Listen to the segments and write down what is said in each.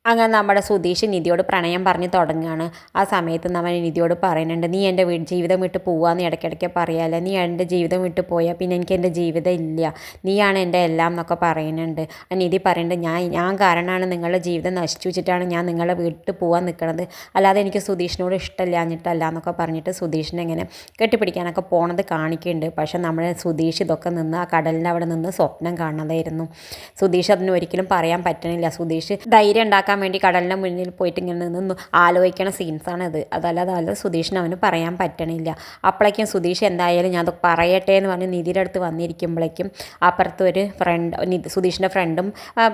അങ്ങനെ നമ്മുടെ സുധീഷ് നിധിയോട് പ്രണയം പറഞ്ഞ് തുടങ്ങുകയാണ്. ആ സമയത്ത് നമ്മൾ നിധിയോട് പറയുന്നുണ്ട്, നീ എൻ്റെ ജീവിതം വിട്ട് പോവാന്ന് ഇടയ്ക്കിടയ്ക്ക് പറയാമല്ലോ, നീ എൻ്റെ ജീവിതം വിട്ട് പോയാൽ പിന്നെ എനിക്ക് എൻ്റെ ജീവിതം ഇല്ല, നീയാണ് എൻ്റെ എല്ലാം എന്നൊക്കെ പറയുന്നുണ്ട്. നിധി പറയുന്നുണ്ട്, ഞാൻ കാരണമാണ് നിങ്ങളുടെ ജീവിതം നശിച്ചു വെച്ചിട്ടാണ് ഞാൻ നിങ്ങളെ വിട്ട് പോകാൻ നിൽക്കുന്നത്, അല്ലാതെ എനിക്ക് സുധീഷിനോട് ഇഷ്ടമില്ല എന്നിട്ടല്ല എന്നൊക്കെ പറഞ്ഞിട്ട് സുധീഷിനെ ഇങ്ങനെ കെട്ടിപ്പിടിക്കാനൊക്കെ പോണത് കാണിക്കുന്നുണ്ട്. പക്ഷേ നമ്മുടെ സുധീഷ് ഇതൊക്കെ നിന്ന് ആ കടലിൻ്റെ അവിടെ നിന്ന് സ്വപ്നം കാണുന്നതായിരുന്നു. സുധീഷ് അതിന് ഒരിക്കലും പറയാൻ പറ്റണില്ല. സുധീഷ് ധൈര്യം ഉണ്ടാക്കാൻ വേണ്ടി കടലിൻ്റെ മുന്നിൽ പോയിട്ട് ഇങ്ങനെ നിന്ന് ആലോചിക്കണ സീൻസാണിത്. അതല്ലാതെ സുധീഷിന് അവന് പറയാൻ പറ്റണില്ല. അപ്പോഴേക്കും സുധീഷ് എന്തായാലും ഞാൻ അതൊക്കെ പറയട്ടെ എന്ന് പറഞ്ഞ് നിധിയുടെ അടുത്ത് വന്നിരിക്കുമ്പോഴേക്കും അപ്പുറത്ത് ഒരു സുധീഷിൻ്റെ ഫ്രണ്ടും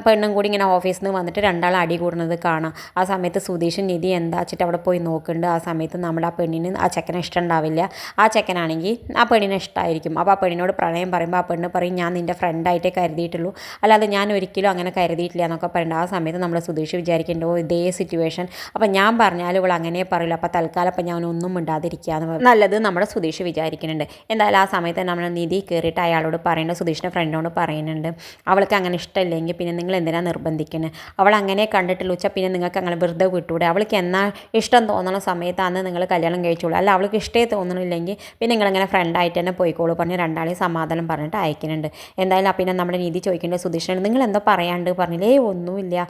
പെണ്ണും കൂടി ഇങ്ങനെ ഓഫീസിൽ നിന്ന് വന്നിട്ട് രണ്ടാൾ അടി കൂടുന്നത് കാണാം. ആ സമയത്ത് സുധീഷ് നിധി എന്താ വെച്ചിട്ട് അവിടെ പോയി നോക്കുന്നുണ്ട്. ആ സമയത്ത് നമ്മുടെ ആ പെണ്ണിന് ആ ചെക്കനെ ഇഷ്ടമുണ്ടാവില്ല. ആ ചെക്കനാണെങ്കിൽ ആ പെണ്ണിനെ ഇഷ്ടമായിരിക്കും. അപ്പോൾ ആ പെണ്ണിനോട് പ്രണയം പറയുമ്പോൾ ആ പെണ്ണ് പറയും, ഞാൻ നിൻ്റെ ഫ്രണ്ടായിട്ടേ കരുതിയിട്ടുള്ളൂ, അല്ലാതെ ഞാൻ ഒരിക്കലും അങ്ങനെ കരുതിയിട്ടില്ല എന്നൊക്കെ പറയുന്നത്. ആ സമയത്ത് നമ്മുടെ സുധീഷ് വിചാരിക്കേണ്ടോ ഇതേ സിറ്റുവേഷൻ അപ്പം ഞാൻ പറഞ്ഞാലും ഇവൾ അങ്ങനെ പറയില്ല, അപ്പോൾ തൽക്കാലം അപ്പം ഞാൻ ഒന്നും മിണ്ടാതിരിക്കുകയെന്ന് നല്ലത് നമ്മുടെ സുധീഷ് വിചാരിക്കുന്നുണ്ട്. എന്തായാലും ആ സമയത്ത് നമ്മൾ നിധി കയറിയിട്ട് അയാളോട് പറയുന്നുണ്ട്, സുധീഷിൻ്റെ ഫ്രണ്ടിനോട് പറയുന്നുണ്ട്, അവൾക്ക് അങ്ങനെ ഇഷ്ടമില്ലെങ്കിൽ പിന്നെ നിങ്ങൾ എന്തിനാണ് നിർബന്ധിക്കുന്നത്, അവൾ അങ്ങനെ കണ്ടിട്ടുള്ളൂ വെച്ചാൽ പിന്നെ നിങ്ങൾക്ക് അങ്ങനെ വെറുതെ വിട്ടൂടെ, അവൾക്ക് എന്നാ ഇഷ്ടം തോന്നുന്ന സമയത്ത് അന്ന് നിങ്ങൾ കല്യാണം കഴിച്ചോളൂ, അല്ല അവൾക്ക് ഇഷ്ടമേ തോന്നണില്ലെങ്കിൽ പിന്നെ നിങ്ങളിങ്ങനെ ഫ്രണ്ടായിട്ട് തന്നെ പോയിക്കോളൂ പറഞ്ഞ് രണ്ടാളെയും സമാധാനം പറഞ്ഞിട്ട് അയക്കുന്നുണ്ട്. എന്തായാലും പിന്നെ നമ്മുടെ നീതി ചോദിക്കേണ്ടത് സുധീഷിനോട്, നിങ്ങൾ എന്താ പറയാണ്ട് പറഞ്ഞില്ലേ, ഒന്നുമില്ല,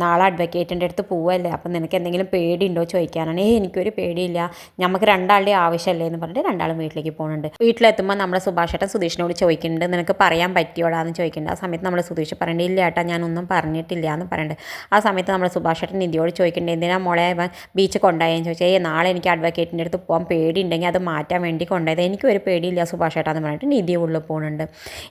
നാളെ അഡ്വക്കേറ്റിൻ്റെ അടുത്ത് പോവല്ലേ, അപ്പം നിനക്ക് എന്തെങ്കിലും പേടിയുണ്ടോ ചോദിക്കാനാണ്. എനിക്കൊരു പേടിയില്ല, നമുക്ക് രണ്ടാളുടെ ആവശ്യമല്ലേ എന്ന് പറഞ്ഞിട്ട് രണ്ടാളും വീട്ടിലേക്ക് പോകുന്നുണ്ട്. വീട്ടിലെത്തുമ്പോൾ നമ്മുടെ സുഭാഷേട്ടൻ സുധീഷിനോട് ചോദിക്കുന്നുണ്ട്, നിനക്ക് പറയാൻ പറ്റിയോടാന്ന് ചോദിക്കുന്നുണ്ട്. ആ സമയത്ത് നമ്മുടെ സുധീഷ് പറയേണ്ടത്, ഇല്ല ഏട്ടാ ഞാനൊന്നും പറഞ്ഞിട്ടില്ല എന്ന് പറയുന്നുണ്ട്. ആ സമയത്ത് നമ്മുടെ സുഭാഷേട്ടൻ നിധിയോട് ചോദിക്കുന്നുണ്ട്, എന്തിനാ മോളെ ബീച്ച് കൊണ്ടുപോയെന്ന് ചോദിച്ചാൽ, നാളെ എനിക്ക് അഡ്വക്കേറ്റിൻ്റെ അടുത്ത് പോകാൻ പേടിയുണ്ടെങ്കിൽ അത് മാറ്റാൻ വേണ്ടി കൊണ്ടുപോയത്, എനിക്കൊരു പേടിയില്ല സുഭാഷേട്ടാന്ന് പറഞ്ഞിട്ട് നിധി ഉള്ളിൽ പോകുന്നുണ്ട്.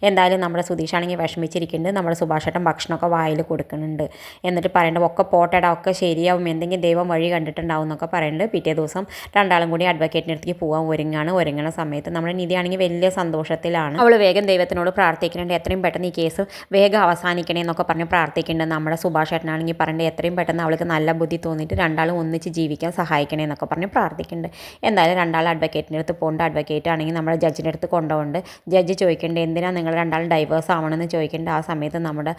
എന്തായാലും നമ്മുടെ സുധീഷാണെങ്കിൽ വിഷമിച്ചിരിക്കുന്നുണ്ട്. നമ്മുടെ സുഭാഷേട്ടൻ ഭക്ഷണമൊക്കെ വായിൽ കൊടുക്കുന്നുണ്ട്. എന്നിട്ട് പറയേണ്ടത്, ഒക്കെ പോട്ടേടാ, ഒക്കെ ശരിയാവും, എന്തെങ്കിലും ദൈവം വഴി കണ്ടിട്ടുണ്ടാവും എന്നൊക്കെ പറയുന്നുണ്ട്. പിറ്റേ ദിവസം രണ്ടാളും കൂടി അഡ്വക്കേറ്റിൻ്റെ അടുത്തേക്ക് പോകാൻ ഒരുങ്ങുന്ന സമയത്ത് നമ്മുടെ നിധിയാണെങ്കിൽ വലിയ സന്തോഷത്തിലാണ്. അവൾ വേഗം ദൈവത്തിനോട് പ്രാർത്ഥിക്കുന്നുണ്ട്, എത്രയും പെട്ടെന്ന് ഈ കേസ് വേഗം അവസാനിക്കണേ എന്നൊക്കെ പറഞ്ഞ് പ്രാർത്ഥിക്കുന്നുണ്ട്. നമ്മുടെ സുഭാഷേട്ടനാണെങ്കിൽ പറയുന്നത്, എത്രയും പെട്ടെന്ന് അവൾക്ക് നല്ല ബുദ്ധി തോന്നിയിട്ട് രണ്ടാളും ഒന്നിച്ച് ജീവിക്കാൻ സഹായിക്കണേ എന്നൊക്കെ പറഞ്ഞ് പ്രാർത്ഥിക്കുന്നുണ്ട്. എന്തായാലും രണ്ടാളും അഡ്വക്കേറ്റിൻ്റെ അടുത്ത് പോകുന്നുണ്ട്. അഡ്വക്കേറ്റ് ആണെങ്കിൽ നമ്മുടെ ജഡ്ജിൻ്റെ അടുത്ത് കൊണ്ടുപോകുന്നുണ്ട്. ജഡ്ജി ചോദിക്കേണ്ടത്, എന്തിനാണ് നിങ്ങൾ രണ്ടാളും ഡൈവേഴ്സ് ആവണമെന്ന് ചോദിക്കേണ്ടത്. ആ സമയത്ത് നമ്മുടെ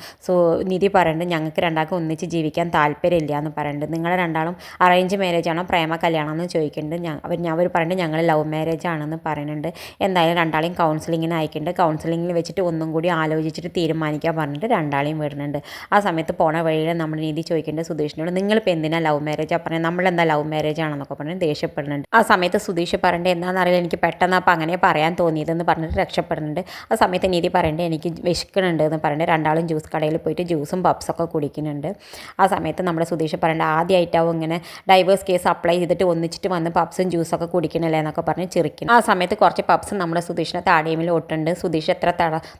നിധി പറയുന്നുണ്ട്, ഞങ്ങൾക്ക് രണ്ടാൾക്കും ഒന്നിച്ച് ജീവിക്കാൻ താല്പര്യമില്ല എന്ന് പറയുന്നുണ്ട്. നിങ്ങൾ രണ്ടാളും അറേഞ്ച് മാരേജ് ആണോ പ്രേമ കല്യാണം എന്ന് ചോദിക്കുന്നുണ്ട്. അവർ പറയുന്നുണ്ട് ഞങ്ങൾ ലവ് മാരേജ് ആണെന്ന് പറയുന്നുണ്ട്. എന്തായാലും രണ്ടാളെയും കൗൺസിലിങ്ങിന് അയക്കുന്നുണ്ട്. കൗൺസിലിങ്ങിൽ വെച്ചിട്ട് ഒന്നും കൂടി ആലോചിച്ചിട്ട് തീരുമാനിക്കാൻ പറഞ്ഞിട്ട് രണ്ടാളെയും വിടുന്നുണ്ട്. ആ സമയത്ത് പോണ വഴിയിൽ നമ്മുടെ നീതി ചോദിക്കേണ്ടത് സുധീഷിനോട്, നിങ്ങളിപ്പോൾ എന്തിനാ ലവ് മാരേജാണ് പറഞ്ഞത്, നമ്മളെന്താ ലവ് മാരേജ് ആണെന്നൊക്കെ പറഞ്ഞ് ദേഷ്യപ്പെടുന്നുണ്ട്. ആ സമയത്ത് സുധീഷ് പറയേണ്ടത്, എന്താണെന്നറിയില്ല എനിക്ക് പെട്ടെന്ന് അപ്പം അങ്ങനെ പറയാൻ തോന്നിയതെന്ന് പറഞ്ഞിട്ട് രക്ഷപ്പെടുന്നുണ്ട്. ആ സമയത്ത് നീതി പറയേണ്ടത്, എനിക്ക് വിശക്കണുണ്ട് എന്ന് പറഞ്ഞിട്ട് രണ്ടാളും ജ്യൂസ് കടയിൽ പോയിട്ട് ജ്യൂസും പപ്സൊക്കെ കുടിക്കുന്നുണ്ട്. ആ സമയത്ത് നമ്മുടെ സുധീഷ് പറയേണ്ടത്, ആദ്യമായിട്ടാവും ഇങ്ങനെ ഡൈവേഴ്സ് കേസ് അപ്ലൈ ചെയ്തിട്ട് ഒന്നിച്ചിട്ട് വന്ന് പപ്സും ജ്യൂസൊക്കെ കുടിക്കണല്ലേ എന്നൊക്കെ പറഞ്ഞ് ചിരിക്കും. ആ സമയത്ത് കുറച്ച് പപ്സ് നമ്മുടെ സുധീഷിനെ താടിയമിൽ ഒട്ടുണ്ട്. സുധീഷ് എത്ര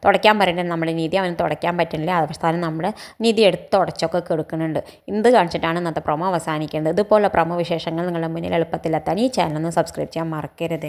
തുടയ്ക്കാൻ പറയുന്നത് നമ്മുടെ നീതി അവന് തുടയ്ക്കാൻ പറ്റുന്നില്ല. അവസാനം നമ്മുടെ നീതി എടുത്ത് തുടച്ചൊക്കെ കൊടുക്കുന്നുണ്ട്. ഇത് കാണിച്ചിട്ടാണ് ഇന്നത്തെ പ്രൊമോ അവസാനിക്കുന്നത്. ഇതുപോലുള്ള പ്രൊമോ വിശേഷങ്ങൾ നിങ്ങളുടെ മുന്നിൽ എളുപ്പത്തിലെത്താൻ ഈ ചാനൽ ഒന്ന് സബ്സ്ക്രൈബ് ചെയ്യാൻ മറക്കരുത്.